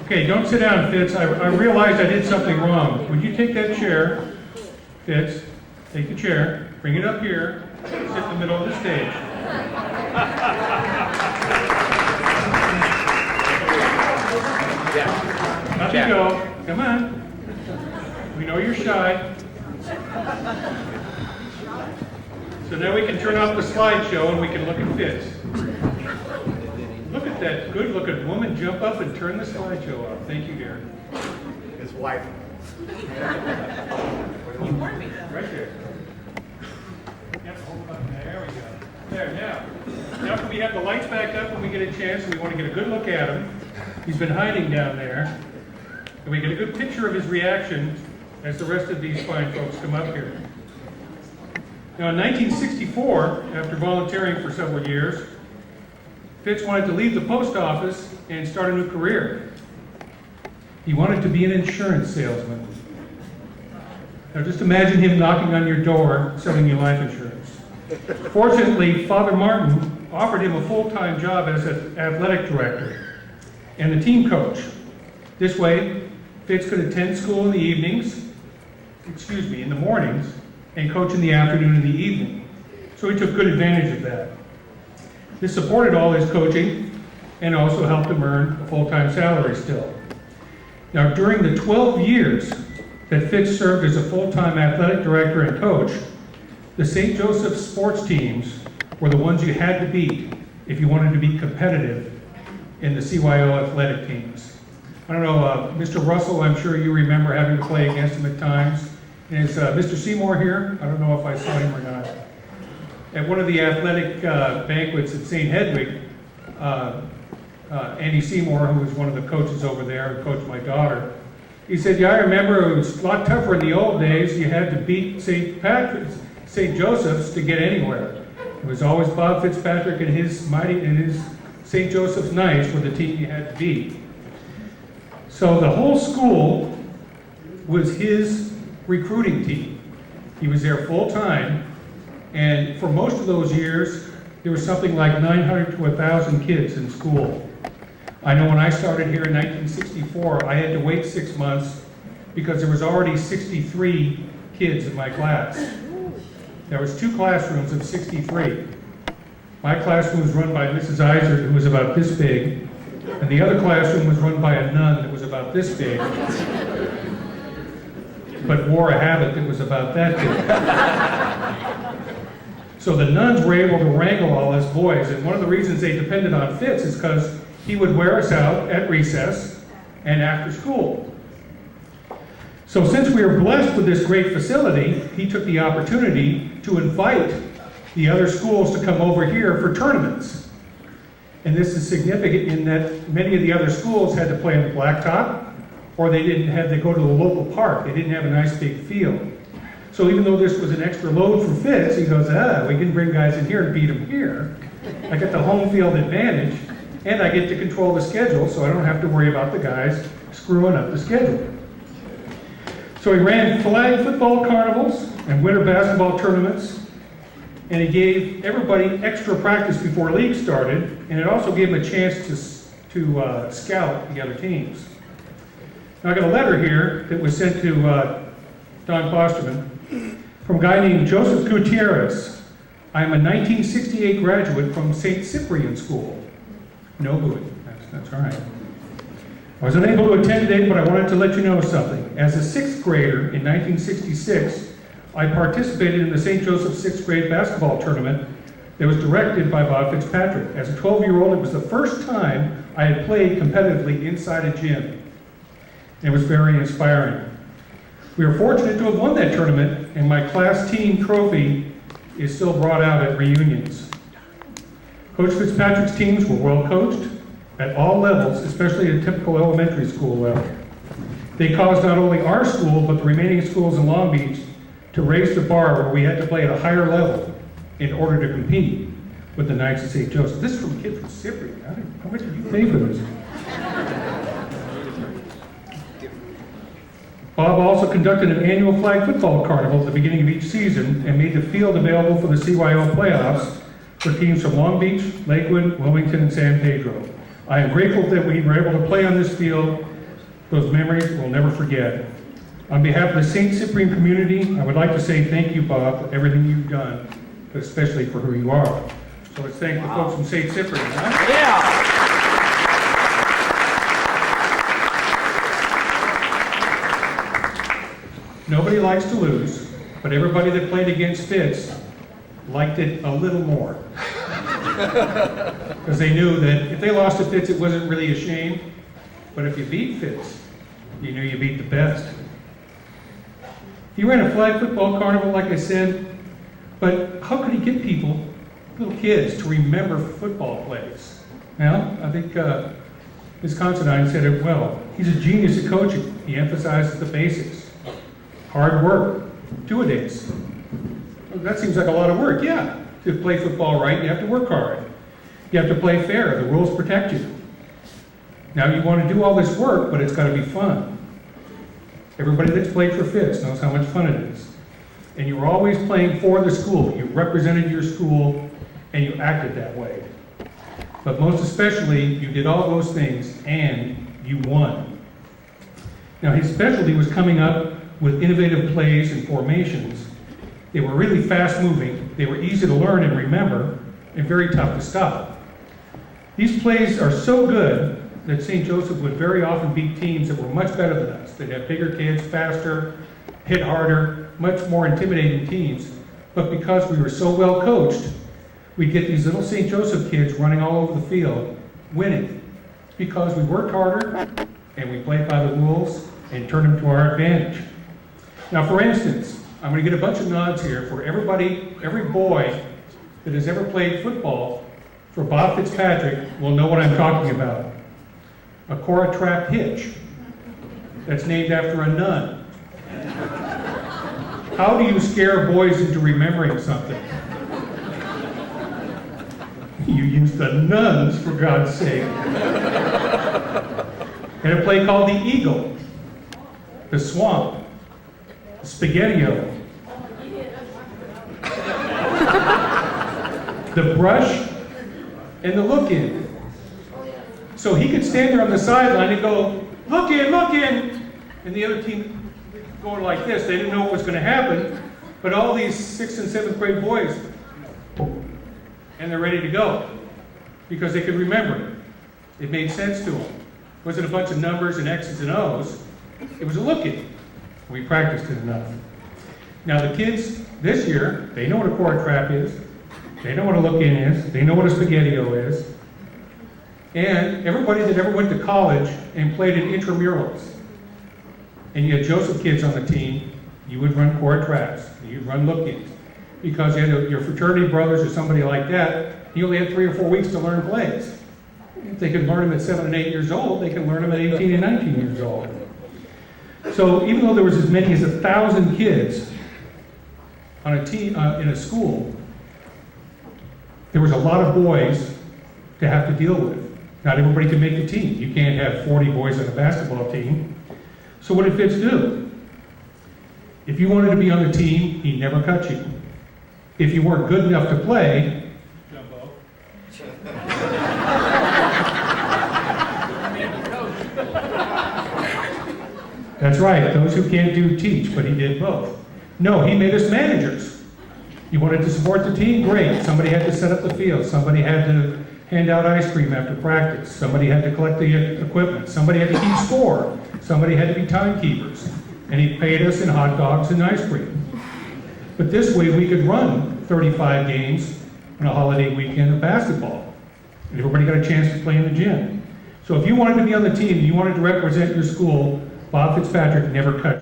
Okay, don't sit down, Fitz. I realized I did something wrong. Would you take that chair, Fitz? Take the chair, bring it up here, sit in the middle of the stage. Up you go. Come on. We know you're shy. So now we can turn off the slideshow and we can look at Fitz. Look at that good-looking woman jump up and turn the slideshow off. Thank you, dear. His wife. You warned me. Right there. Yep, hold it up. There we go. There, now that we have the lights back up when we get a chance, we want to get a good look at him. He's been hiding down there. And we get a good picture of his reaction as the rest of these fine folks come up here. Now, in 1964, after volunteering for several years, Fitz wanted to leave the post office and start a new career. He wanted to be an insurance salesman. Now, just imagine him knocking on your door, selling you life insurance. Fortunately, Father Martin offered him a full-time job as an athletic director and a team coach. This way, Fitz could attend school in the mornings, and coach in the afternoon and the evening. So he took good advantage of that. This supported all his coaching and also helped him earn a full-time salary still. Now, during the 12 years that Fitz served as a full-time athletic director and coach, the St. Joseph sports teams were the ones you had to beat if you wanted to be competitive in the CYO athletic teams. I don't know, Mr. Russell, I'm sure you remember having to play against him at times. And is Mr. Seymour here? I don't know if I saw him or not. At one of the athletic banquets at St. Hedwig, Andy Seymour, who was one of the coaches over there and coached my daughter, he said, yeah, I remember it was a lot tougher in the old days. You had to beat St. Joseph's to get anywhere. It was always Bob Fitzpatrick and his St. Joseph's Knights were the team you had to beat. So the whole school was his recruiting team. He was there full time, and for most of those years, there was something like 900 to 1,000 kids in school. I know when I started here in 1964, I had to wait 6 months because there was already 63 kids in my class. There was 2 classrooms of 63. My classroom was run by Mrs. Eisert, who was about this big, and the other classroom was run by a nun that was about this big, but wore a habit that was about that big. So the nuns were able to wrangle all us boys, and one of the reasons they depended on Fitz is because he would wear us out at recess and after school. So since we were blessed with this great facility, he took the opportunity to invite the other schools to come over here for tournaments. And this is significant in that many of the other schools had to play on the blacktop, or they had to go to the local park. They didn't have a nice big field. So even though this was an extra load for Fitz, he goes, we can bring guys in here and beat them here. I get the home field advantage, and I get to control the schedule, so I don't have to worry about the guys screwing up the schedule. So he ran flag football carnivals and winter basketball tournaments, and he gave everybody extra practice before league started, and it also gave them a chance to scout the other teams. Now I got a letter here that was sent to Don Klosterman from a guy named Joseph Gutierrez. I'm a 1968 graduate from St. Cyprian School. No good. That's all right. I was unable to attend today, but I wanted to let you know something. As a 6th grader in 1966, I participated in the St. Joseph 6th grade basketball tournament that was directed by Bob Fitzpatrick. As a 12-year-old, it was the first time I had played competitively inside a gym. It was very inspiring. We were fortunate to have won that tournament, and my class team trophy is still brought out at reunions. Coach Fitzpatrick's teams were well coached at all levels, especially at a typical elementary school level. They caused not only our school, but the remaining schools in Long Beach to raise the bar where we had to play at a higher level in order to compete with the Knights of St. Joseph. This is from a kid from Cyprian. How much did you pay for this? Bob also conducted an annual flag football carnival at the beginning of each season and made the field available for the CYO playoffs for teams from Long Beach, Lakewood, Wilmington, and San Pedro. I am grateful that we were able to play on this field. Those memories we'll never forget. On behalf of the St. Cyprian community, I would like to say thank you, Bob, for everything you've done, but especially for who you are. So let's thank the folks from St. Cyprian. Huh? Yeah. Nobody likes to lose, but everybody that played against Fitz liked it a little more. Because they knew that if they lost to Fitz, it wasn't really a shame. But if you beat Fitz, you knew you beat the best. He ran a flag football carnival, like I said, but how could he get people, little kids, to remember football plays? Well, I think Ms. Considine said it well. He's a genius at coaching. He emphasizes the basics. Hard work, two-a-days. Well, that seems like a lot of work, yeah. To play football right, you have to work hard. You have to play fair. The rules protect you. Now, you want to do all this work, but it's got to be fun. Everybody that's played for Fitz knows how much fun it is. And you were always playing for the school. You represented your school, and you acted that way. But most especially, you did all those things, and you won. Now, his specialty was coming up with innovative plays and formations. They were really fast-moving, they were easy to learn and remember, and very tough to stop. These plays are so good that St. Joseph would very often beat teams that were much better than us. They'd have bigger kids, faster, hit harder, much more intimidating teams. But because we were so well coached, we'd get these little St. Joseph kids running all over the field, winning. Because we worked harder, and we played by the rules, and turned them to our advantage. Now, for instance, I'm going to get a bunch of nods here for everybody, every boy that has ever played football for Bob Fitzpatrick will know what I'm talking about. A CORA trap hitch that's named after a nun. How do you scare boys into remembering something? You use the nuns, for God's sake. And a play called the Eagle, the Swamp, Spaghetti-O, the Brush, and the Look-In. So he could stand there on the sideline and go, "Look in, look in," and the other team going like this. They didn't know what was going to happen, but all these 6th and 7th grade boys, and they're ready to go because they could remember it. It made sense to them. It wasn't a bunch of numbers and X's and O's. It was a look-in. We practiced it enough. Now the kids this year, they know what a CORA trap is. They know what a look-in is. They know what a Spaghetti-O is. And everybody that ever went to college and played in intramurals, and you had Joseph kids on the team, you would run CORA traps. You'd run look-ins. Because you had your fraternity brothers or somebody like that, you only had 3 or 4 weeks to learn plays. If they could learn them at 7 and 8 years old, they can learn them at 18 and 19 years old. So even though there was as many as 1,000 kids on a team in a school, there was a lot of boys to have to deal with. Not everybody could make the team. You can't have 40 boys on a basketball team. So what did Fitz do? If you wanted to be on the team, he never cut you. If you weren't good enough to play, Jumbo. That's right, those who can't do teach, but he did both. No, he made us managers. You wanted to support the team? Great. Somebody had to set up the field. Somebody had to hand out ice cream after practice. Somebody had to collect the equipment. Somebody had to keep score. Somebody had to be timekeepers. And he paid us in hot dogs and ice cream. But this way we could run 35 games on a holiday weekend of basketball. And everybody got a chance to play in the gym. So if you wanted to be on the team, you wanted to represent your school, Bob Fitzpatrick never cut you.